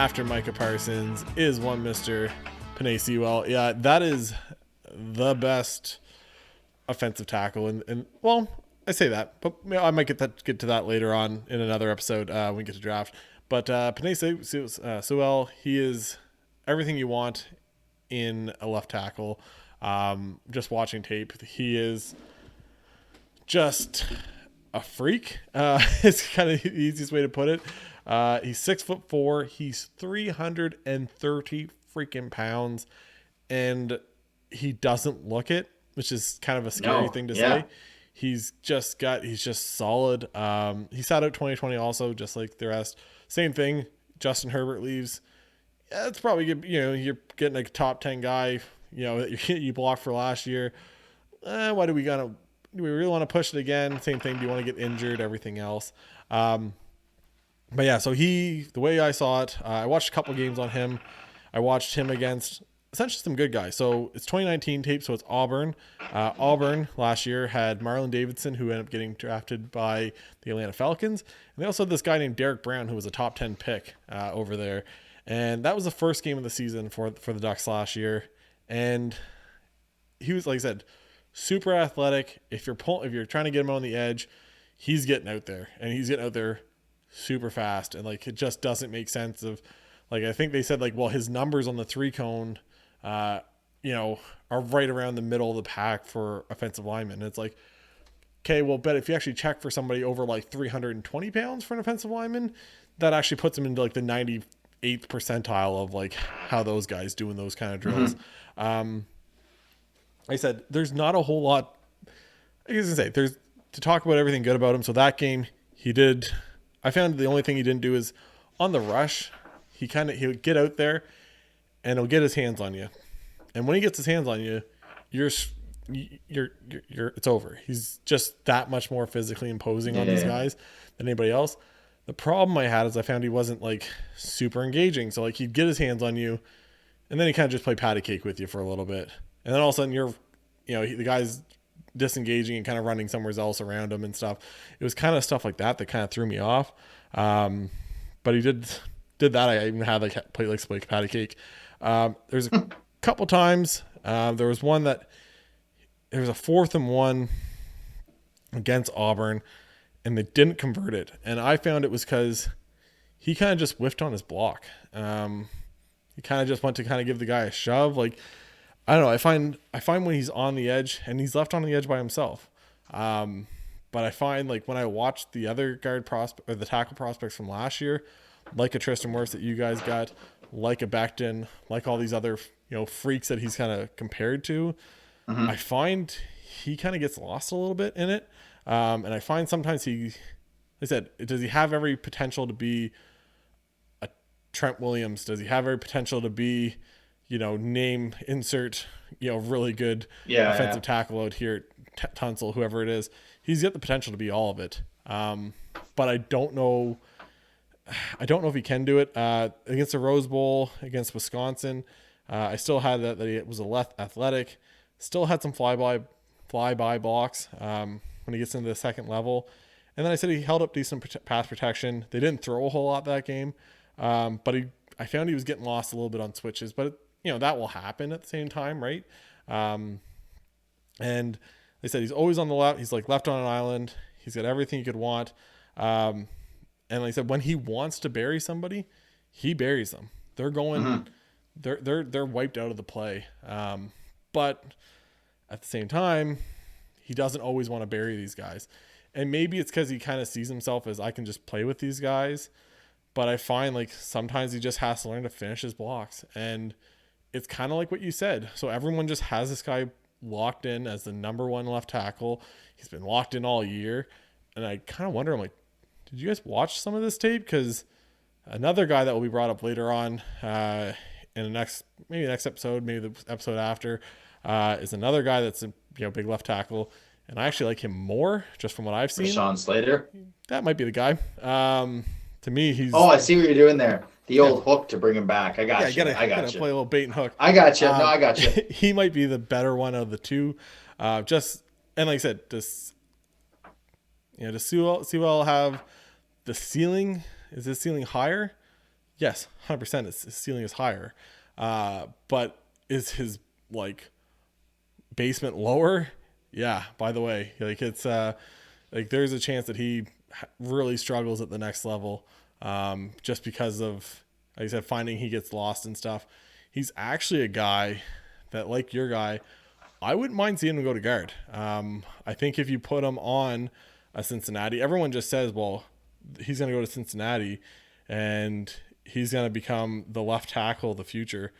after Micah Parsons is one Mr. Penei Sewell. Yeah, that is the best offensive tackle. And well, I say that, but I might get to that later on in another episode when we get to draft. But Penei Sewell, he is everything you want in a left tackle. Just watching tape, he is just a freak. It's kind of the easiest way to put it. He's 6'4". He's 330 freaking pounds, and he doesn't look it, which is kind of a scary thing to say. He's just solid. He sat out 2020 also, just like the rest. Same thing. Justin Herbert leaves. Yeah, it's probably good. You're getting a top 10 guy. You blocked for last year. Why do we really want to push it again? Same thing. Do you want to get injured? Everything else. But yeah, so the way I saw it, I watched a couple games on him. I watched him against essentially some good guys. So it's 2019 tape, so it's Auburn. Auburn last year had Marlon Davidson, who ended up getting drafted by the Atlanta Falcons. And they also had this guy named Derek Brown, who was a top 10 pick over there. And that was the first game of the season for the Ducks last year. And he was, like I said, super athletic. If you're trying to get him on the edge, he's getting out there. And he's getting out there super fast. And, like, it just doesn't make sense of, like, I think they said, like, well, his numbers on the 3-cone are right around the middle of the pack for offensive linemen. And it's like, okay, well, but if you actually check for somebody over like 320 pounds for an offensive lineman, that actually puts them into like the 98th percentile of like how those guys doing those kind of drills. Like I said, there's not a whole lot. I was gonna say there's to talk about everything good about him. So that game I found the only thing he didn't do is on the rush. He'll get out there and he'll get his hands on you. And when he gets his hands on you, it's over. He's just that much more physically imposing on these guys than anybody else. The problem I had is I found he wasn't like super engaging. So like he'd get his hands on you and then he kind of just play patty cake with you for a little bit. And then all of a sudden the guy's disengaging and kind of running somewhere else around him and stuff. It was kind of stuff like that kind of threw me off. But he did that. I even had like play patty cake. There's a couple times. There was one that there was a 4th and 1 against Auburn and they didn't convert it. And I found it was because he kind of just whiffed on his block. He kind of just went to kind of give the guy a shove. Like, I don't know. I find when he's on the edge and he's left on the edge by himself. But I find like when I watched the other guard prospect or the tackle prospects from last year, like a Tristan Wirfs that you guys got, like a Becton, like all these other, freaks that he's kind of compared to, I find he kind of gets lost a little bit in it. And I find sometimes does he have every potential to be a Trent Williams? Does he have every potential to be, name insert, really good offensive tackle out here at Tunsil, whoever it is? He's got the potential to be all of it. But I don't know if he can do it. Against the Rose Bowl, against Wisconsin, I still had that he was a left athletic, still had some flyby blocks when he gets into the second level. And then I said he held up decent pass protection. They didn't throw a whole lot that game, but I found he was getting lost a little bit on switches. But, that will happen at the same time, right? And they said he's always on the left. He's like left on an island. He's got everything you could want. And like I said, when he wants to bury somebody, he buries them. They're going, they're wiped out of the play. But at the same time, he doesn't always want to bury these guys. And maybe it's because he kind of sees himself as I can just play with these guys. But I find like sometimes he just has to learn to finish his blocks. And it's kind of like what you said. So everyone just has this guy locked in as the number 1 left tackle. He's been locked in all year. And I kind of wonder, I'm like, did you guys watch some of this tape? Because another guy that will be brought up later on in the next episode, maybe the episode after, is another guy that's a big left tackle. And I actually like him more just from what I've seen. Rashawn Slater? That might be the guy. To me, he's... Oh, I see what you're doing there. The old hook to bring him back. I got you. I got to play a little bait and hook. I got you. I got you. He might be the better one of the two. And like I said, does Sewell have the ceiling? Is his ceiling higher? Yes, 100%. His ceiling is higher. But is his like basement lower? Yeah, by the way, like it's like there's a chance that he really struggles at the next level, just because of, like I said, finding he gets lost and stuff. He's actually a guy that, like your guy, I wouldn't mind seeing him go to guard. I think if you put him on a Cincinnati, everyone just says, well, he's going to go to Cincinnati and he's going to become the left tackle of the future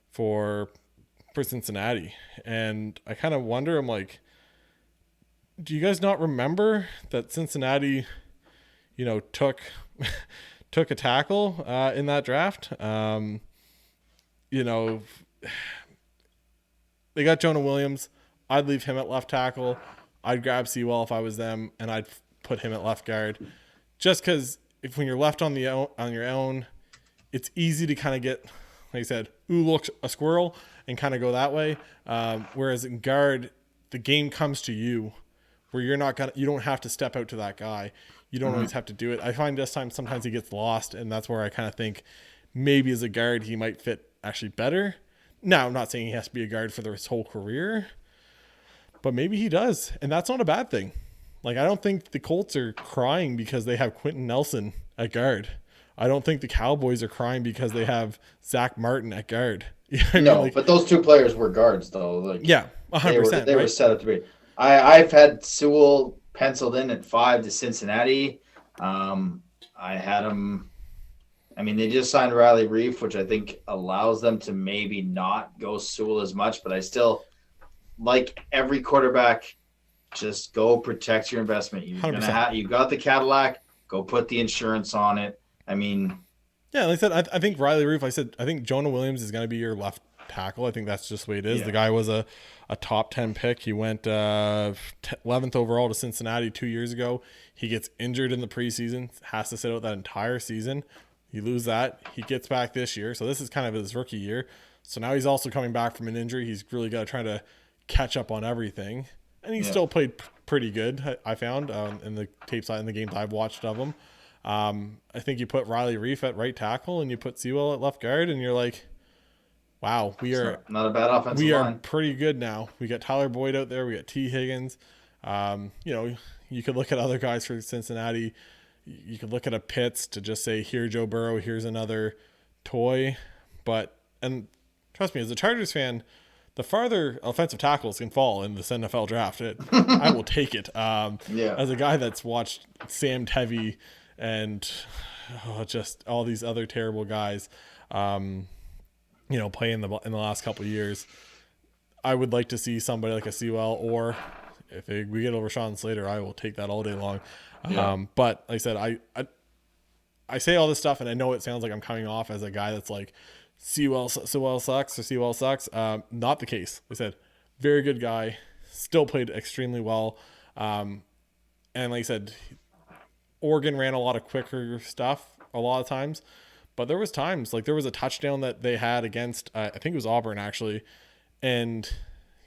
for Cincinnati. And I kind of wonder, I'm like, do you guys not remember that Cincinnati, took a tackle in that draft? They got Jonah Williams. I'd leave him at left tackle. I'd grab Sewell if I was them, and I'd put him at left guard. Just because when you're left on your own, it's easy to kind of get, like I said, look a squirrel and kind of go that way. Whereas in guard, the game comes to you, where you don't have to step out to that guy. You don't always have to do it. I find this time sometimes he gets lost, and that's where I kind of think maybe as a guard he might fit actually better. Now, I'm not saying he has to be a guard for his whole career, but maybe he does, and that's not a bad thing. Like, I don't think the Colts are crying because they have Quentin Nelson at guard. I don't think the Cowboys are crying because they have Zach Martin at guard. You know what but those two players were guards, though. Like, yeah, 100%. They were set up to be. I've had Sewell penciled in at 5 to Cincinnati. I had him. I mean, they just signed Riley Reef, which I think allows them to maybe not go Sewell as much, but I still, like every quarterback, just go protect your investment. You got the Cadillac, go put the insurance on it. I mean, yeah, like I said, I think Riley Reef, I think Jonah Williams is going to be your left tackle. I think that's just the way it is. Yeah. The guy was a top 10 pick. He went 11th overall to Cincinnati 2 years ago. He gets injured in the preseason, has to sit out that entire season. You lose that. He gets back this year. So this is kind of his rookie year. So now he's also coming back from an injury. He's really got to try to catch up on everything. And he still played pretty good, I found, in the tape side, in the games I've watched of him. I think you put Riley Reef at right tackle and you put Sewell at left guard, and you're like, wow, not a bad offensive line. We are pretty good now. We got Tyler Boyd out there. We got T. Higgins. You could look at other guys for Cincinnati. You could look at a Pitts to just say, here, Joe Burrow, here's another toy. And trust me, as a Chargers fan, the farther offensive tackles can fall in this NFL draft, I will take it. As a guy that's watched Sam Tevy and just all these other terrible guys, play in the last couple of years, I would like to see somebody like a Sewell, or if we get over Rashawn Slater, I will take that all day long. But like I said, I say all this stuff, and I know it sounds like I'm coming off as a guy that's like, Sewell sucks or Sewell sucks. Not the case. Like I said, very good guy, still played extremely well. And like I said, Oregon ran a lot of quicker stuff a lot of times, but there was times, like there was a touchdown that they had against, I think it was Auburn actually. And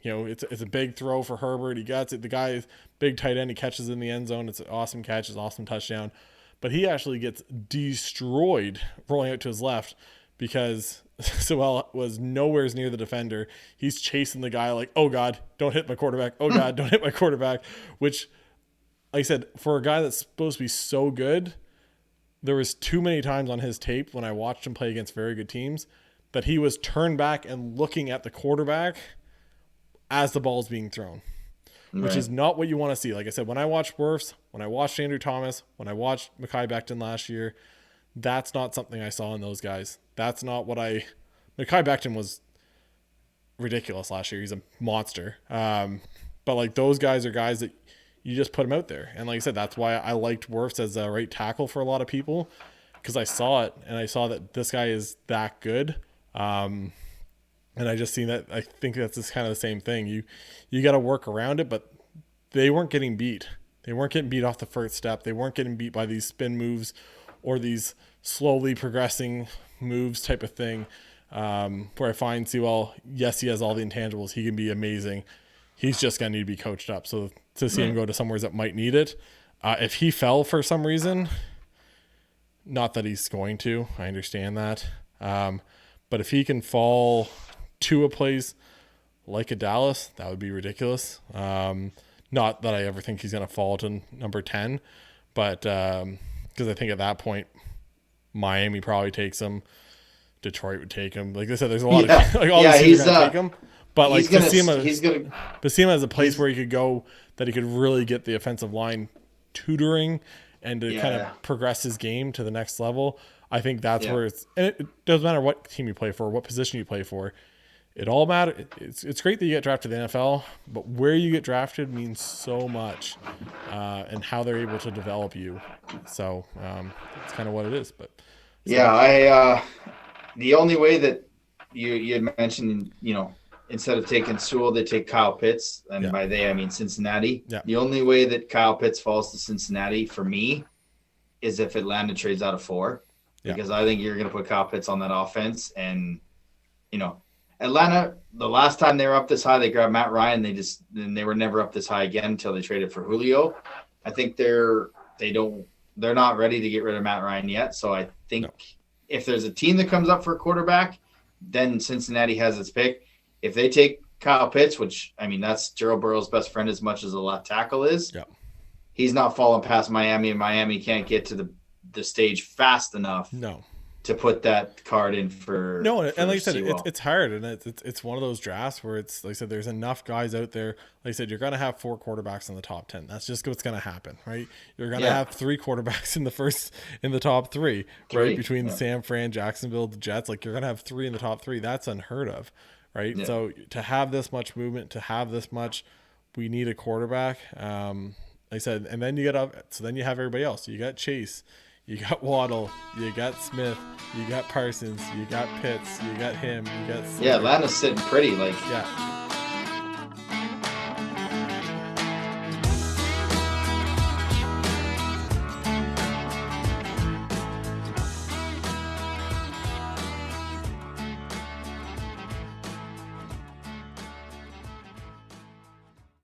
it's a big throw for Herbert. He gets it. The guy is big tight end. He catches in the end zone. It's an awesome catch. It's an awesome touchdown. But he actually gets destroyed rolling out to his left because Sewell was nowhere near the defender. He's chasing the guy like, oh, God, don't hit my quarterback. Oh, God, don't hit my quarterback. Which, like I said, for a guy that's supposed to be so good, there was too many times on his tape when I watched him play against very good teams that he was turned back and looking at the quarterback as the ball's being thrown, which is not what you want to see. Like I said, when I watched Wirfs, when I watched Andrew Thomas, when I watched Mekhi Becton last year, that's not something I saw in those guys. That's not what Mekhi Becton was ridiculous last year. He's a monster. But like those guys are guys that you just put them out there. And like I said, that's why I liked Wirfs as a right tackle for a lot of people, because I saw it and I saw that this guy is that good. And I just seen that. I think that's just kind of the same thing. You got to work around it, but they weren't getting beat. They weren't getting beat off the first step. They weren't getting beat by these spin moves or these slowly progressing moves type of thing. Where I find Sewell, yes, he has all the intangibles. He can be amazing. He's just going to need to be coached up. So to see him go to somewhere that might need it, if he fell for some reason, Not that he's going to. I understand that. But if he can fall to a place like a Dallas, that would be ridiculous. Not that I ever think he's going to fall to number 10, but because I think at that point, Miami probably takes him. Detroit would take him. Like I said, there's a lot of like all these teams are going to take him. But like to see him as a place where he could go, that he could really get the offensive line tutoring and to kind of progress his game to the next level. I think that's where it's, and it doesn't matter what team you play for, what position you play for. It all matters. It's great that you get drafted in the NFL, but where you get drafted means so much, and how they're able to develop you. So that's kind of what it is. But the only way that you had mentioned, instead of taking Sewell, they take Kyle Pitts, and by they I mean Cincinnati. Yeah. The only way that Kyle Pitts falls to Cincinnati for me is if Atlanta trades out of 4, because I think you're going to put Kyle Pitts on that offense, and Atlanta, the last time they were up this high, they grabbed Matt Ryan. They were never up this high again until they traded for Julio. I think they're not ready to get rid of Matt Ryan yet. So I think if there's a team that comes up for a quarterback, then Cincinnati has its pick. If they take Kyle Pitts, which I mean that's Joe Burrow's best friend as much as a left tackle is, he's not falling past Miami, and Miami can't get to the stage fast enough. To put that card in for and like I said, Sewell. it's hard, and it's one of those drafts where it's like I said, there's enough guys out there. Like I said, you're gonna have 4 quarterbacks in the top 10. That's just what's gonna happen, right? You're gonna have 3 quarterbacks in the top 3, right? Between San Fran, Jacksonville, the Jets, like you're gonna have 3 in the top 3. That's unheard of, right? Yeah. So to have this much movement, to have this much, we need a quarterback. Like I said, and then you then you have everybody else. You got Chase. You got Waddle, you got Smith, you got Parsons, you got Pitts, you got him, you got Slaughter. Atlanta's sitting pretty.